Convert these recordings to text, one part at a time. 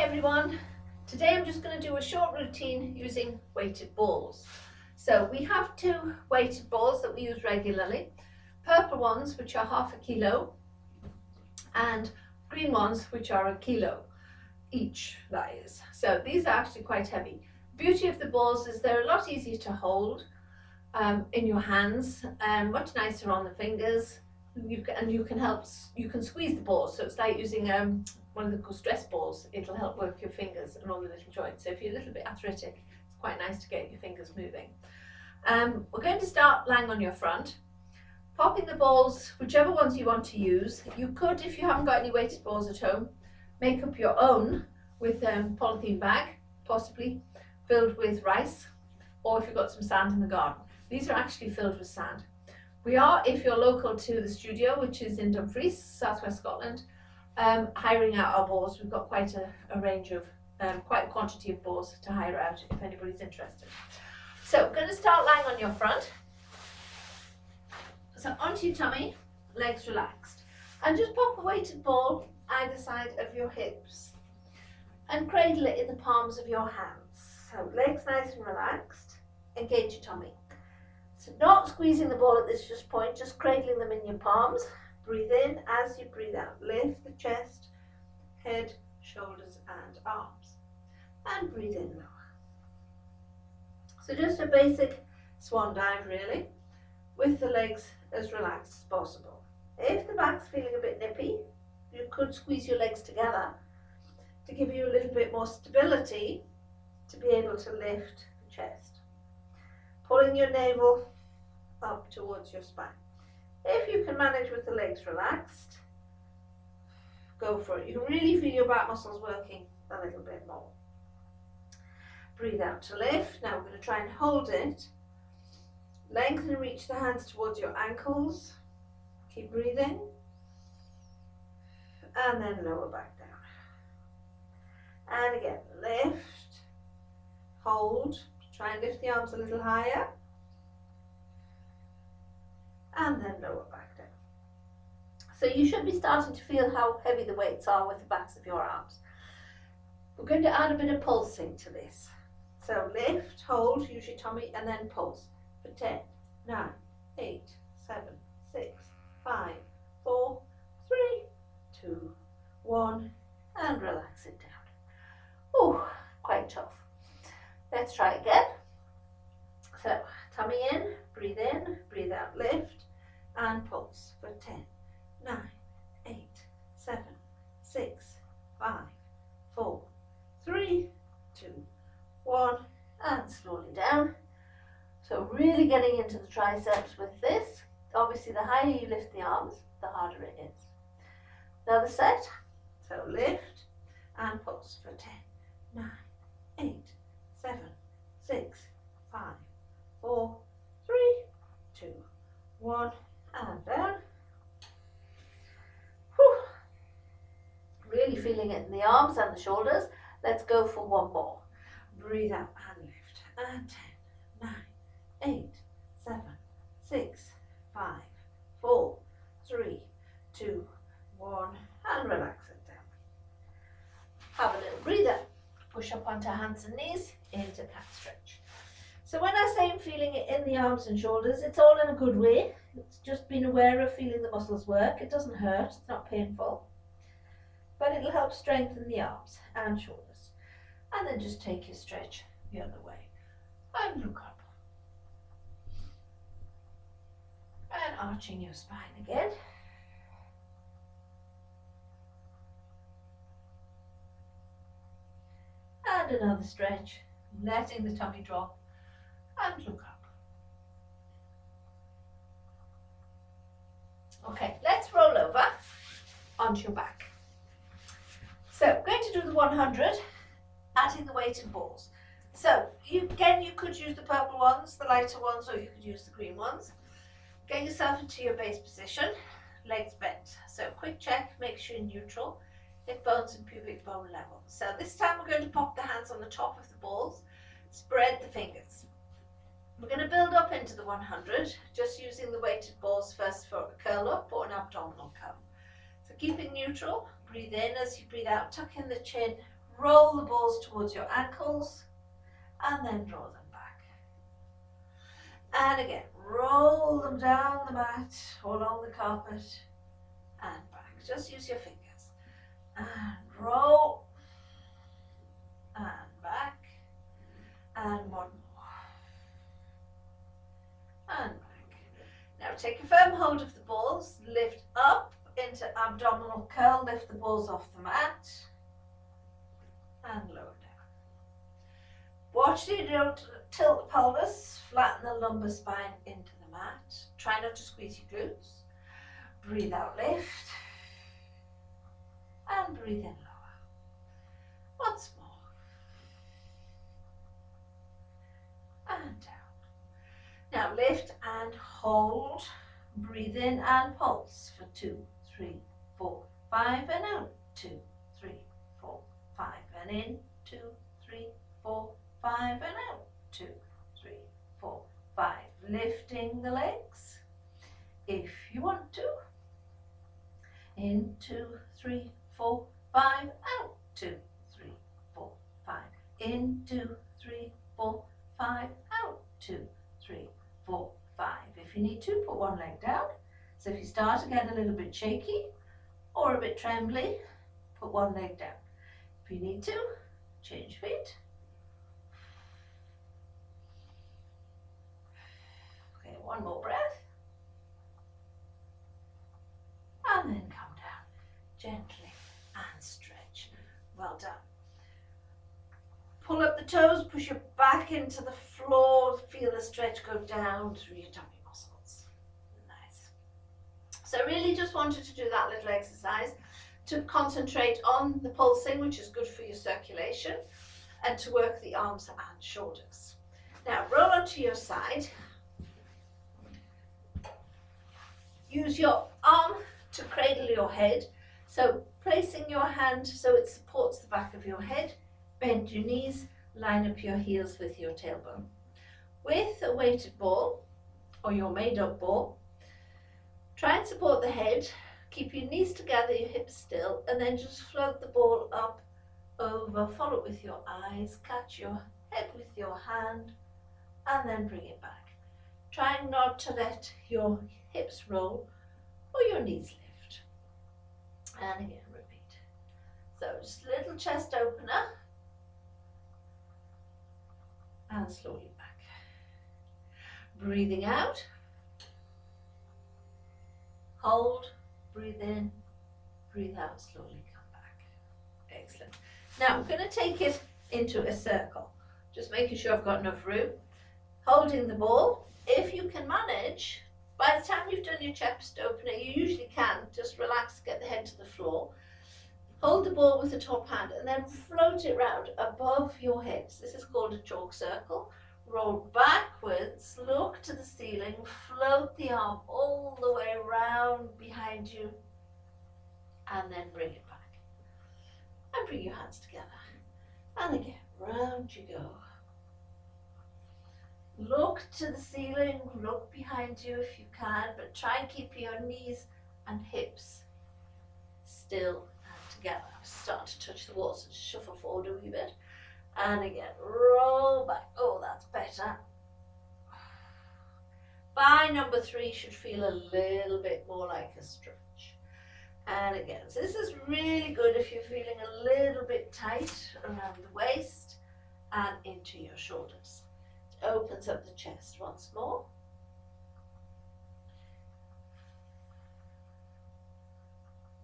everyone. Today I'm just going to do a short routine using weighted balls. So we have two weighted balls that we use regularly. Purple ones, which are ½ kilo, and green ones, which are 1 kilo each, that is. So these are actually quite heavy. Beauty of the balls is they're a lot easier to hold in your hands and much nicer on the fingers. You can squeeze the balls, so it's like using one of the stress balls. It'll help work your fingers and all the little joints. So if you're a little bit arthritic, it's quite nice to get your fingers moving. We're going to start lying on your front, popping the balls, whichever ones you want to use. You could, if you haven't got any weighted balls at home, make up your own with a polythene bag, possibly filled with rice, or if you've got some sand in the garden. These are actually filled with sand. We are, if you're local to the studio, which is in Dumfries, southwest Scotland, hiring out our balls. We've got quite a range of, quite a quantity of balls to hire out if anybody's interested. So we're going to start lying on your front. So onto your tummy, legs relaxed. And just pop a weighted ball either side of your hips and cradle it in the palms of your hands. So legs nice and relaxed, engage your tummy. So not squeezing the ball at this point, just cradling them in your palms. Breathe in as you breathe out. Lift the chest, head, shoulders and arms. And breathe in lower. So just a basic swan dive really, with the legs as relaxed as possible. If the back's feeling a bit nippy, you could squeeze your legs together to give you a little bit more stability to be able to lift the chest. Pulling your navel up towards your spine. If you can manage with the legs relaxed, go for it. You can really feel your back muscles working a little bit more. Breathe out to lift. Now we're going to try and hold it. Lengthen and reach the hands towards your ankles. Keep breathing. And then lower back down. And again, lift, hold. Try and lift the arms a little higher. And then lower back down. So you should be starting to feel how heavy the weights are with the backs of your arms. We're going to add a bit of pulsing to this. So lift, hold, use your tummy, and then pulse for 10, 9, 8, 7, 6, 5, 4, 3, 2, 1, and relax it down. Oh, quite tough. Let's try again. So tummy in, breathe out, lift, and pulse for 10, 9, 8, 7, 6, 5, 4, 3, 2, 1, and slowly down. So really getting into the triceps with this. Obviously the higher you lift the arms, the harder it is. Another set. So lift and pulse for 10, 9, 8, 7, 6, 5, 4, 3, 2, 1, and down. Whew. Really feeling it in the arms and the shoulders. Let's go for one more. Breathe out and lift. And 10, 9, 8, 7, 6, 5, 4, 3, 2, 1, and relax it down. Have a little breather. Push up onto hands and knees into cat stretch. So when I say I'm feeling it in the arms and shoulders, it's all in a good way. It's just being aware of feeling the muscles work. It doesn't hurt, it's not painful, but it'll help strengthen the arms and shoulders. And then just take your stretch the other way and look up. And arching your spine again. And another stretch, letting the tummy drop and look up. Okay, let's roll over onto your back. So I'm going to do the 100, adding the weighted balls. So you could use the purple ones, the lighter ones, or you could use the green ones. Get yourself into your base position, legs bent. So quick check, make sure you're neutral. Hip bones and pubic bone level. So this time we're going to pop the hands on the top of the balls, spread the fingers. We're going to build up into the 100, just using the weighted balls first for a curl up or an abdominal curl. So keeping neutral, breathe in as you breathe out, tuck in the chin, roll the balls towards your ankles and then draw them back. And again, roll them down the mat or along the carpet and back. Just use your fingers. And roll and back and one more and back. Now take a firm hold of the balls, lift up into abdominal curl, lift the balls off the mat and lower down. Watch that you don't tilt the pelvis, flatten the lumbar spine into the mat. Try not to squeeze your glutes. Breathe out, lift and breathe in lower. Once more. And down. Now lift and hold. Breathe in and pulse for 2, 3, 4, 5 and out. 2, 3, 4, 5 and in. 2, 3, 4, 5 and out. 2, 3, 4, 5. Lifting the legs if you want to. In 2, 3, 4, 5 out. 2, 3, 4, 5. In 2, 3, 4, 5 out. 2, 3, 4, 5. If you need to, put one leg down. So if you start to get a little bit shaky or a bit trembly, put one leg down. If you need to, change feet. Okay, one more breath. And then come down gently and stretch. Well done. Pull up the toes, push your back into the floor, feel the stretch go down through your tummy muscles. Nice. So I really just wanted to do that little exercise to concentrate on the pulsing, which is good for your circulation, and to work the arms and shoulders. Now roll onto your side. Use your arm to cradle your head. So placing your hand so it supports the back of your head. Bend your knees, line up your heels with your tailbone. With a weighted ball or your made up ball, try and support the head, keep your knees together, your hips still, and then just float the ball up, over, follow it with your eyes, catch your head with your hand, and then bring it back. Trying not to let your hips roll or your knees lift. And again, repeat. So just a little chest opener. And slowly back. Breathing out. Hold, breathe in, breathe out, slowly come back. Excellent. Now I'm going to take it into a circle. Just making sure I've got enough room. Holding the ball. If you can manage, by the time you've done your chest opener, you usually can, just relax, get the head to the floor. Hold the ball with the top hand and then float it round above your heads. This is called a chalk circle. Roll backwards, look to the ceiling, float the arm all the way round behind you, and then bring it back. And bring your hands together. And again, round you go. Look to the ceiling, look behind you if you can, but try and keep your knees and hips still together. Start to touch the wall, so just shuffle forward a wee bit. And again, roll back. Oh, that's better. By number 3, should feel a little bit more like a stretch. And again, so this is really good if you're feeling a little bit tight around the waist and into your shoulders. It opens up the chest once more.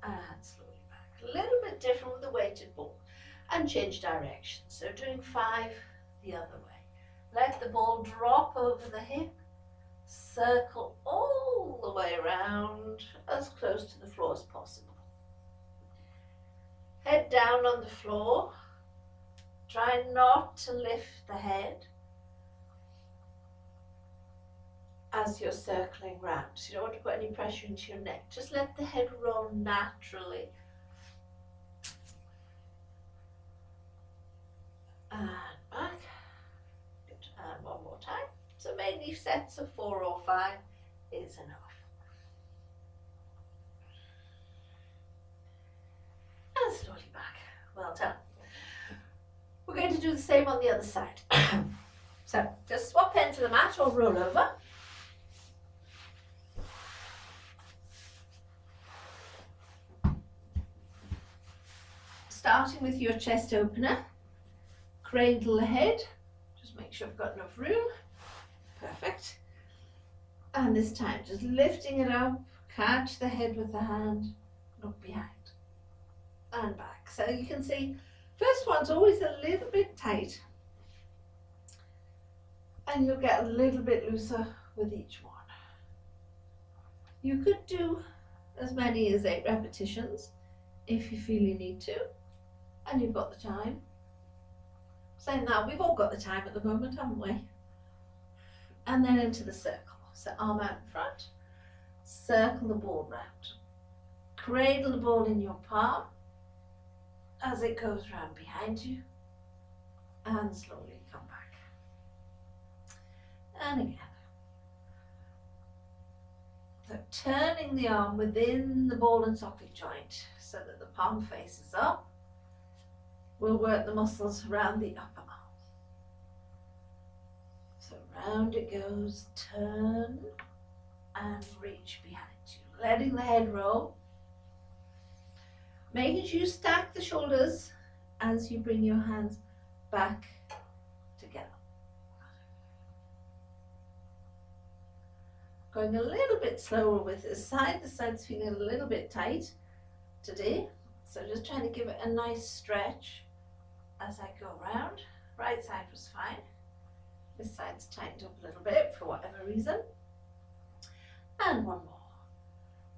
And slowly. A little bit different with the weighted ball, and change direction. So doing 5 the other way. Let the ball drop over the hip, circle all the way around as close to the floor as possible. Head down on the floor. Try not to lift the head as you're circling round. So you don't want to put any pressure into your neck. Just let the head roll naturally. And back. Good. And one more time. So mainly sets of 4 or 5 is enough. And slowly back. Well done. do the same on the other side. So just swap into the mat or roll over. Starting with your chest opener, cradle the head, just make sure I've got enough room, perfect. And this time just lifting it up, catch the head with the hand, look behind and back. So you can see first one's always a little bit tight and you'll get a little bit looser with each one. You could do as many as 8 repetitions if you feel you need to and you've got the time. Saying that, we've all got the time at the moment, haven't we? And then into the circle. So arm out in front, circle the ball round. Cradle the ball in your palm as it goes round behind you and slowly come back. And again. So turning the arm within the ball and socket joint so that the palm faces up. We'll work the muscles around the upper arm. So round it goes, turn and reach behind you, letting the head roll. Making sure you stack the shoulders as you bring your hands back together. Going a little bit slower with this side. The side's feeling a little bit tight today. So just trying to give it a nice stretch as I go around. Right side was fine. This side's tightened up a little bit for whatever reason. And one more.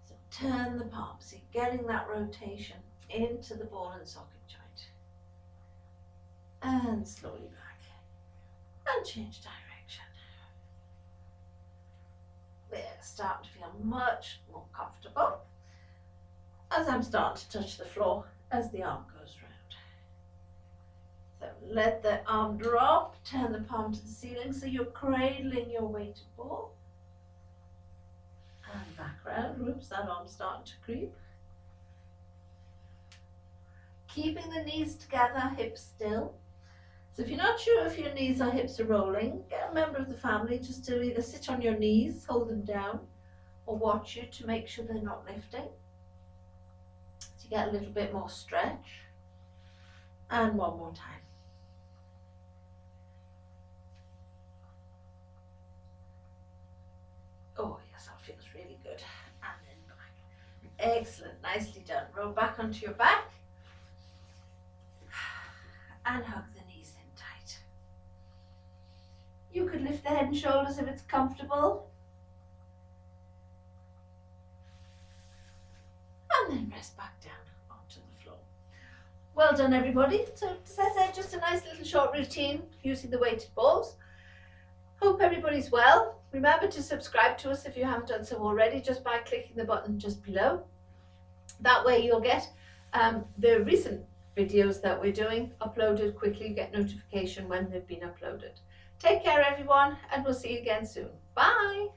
So turn the palms, so you're getting that rotation into the ball and socket joint. And slowly back. And change direction. There, starting to feel much more comfortable as I'm starting to touch the floor as the arm goes round. So let the arm drop, turn the palm to the ceiling so you're cradling your weighted ball. And back round. Oops, that arm's starting to creep. Keeping the knees together, hips still. So if you're not sure if your knees or hips are rolling, get a member of the family just to either sit on your knees, hold them down, or watch you to make sure they're not lifting. So you get a little bit more stretch. And one more time. Oh yes, that feels really good. And then back. Excellent, nicely done. Roll back onto your back. And hug the knees in tight. You could lift the head and shoulders if it's comfortable. And then rest back down onto the floor. Well done everybody. So as I said, just a nice little short routine using the weighted balls. Hope everybody's well. Remember to subscribe to us if you haven't done so already, just by clicking the button just below. That way you'll get the recent videos that we're doing uploaded quickly. You get notification when they've been uploaded. Take care everyone, and we'll see you again soon. Bye.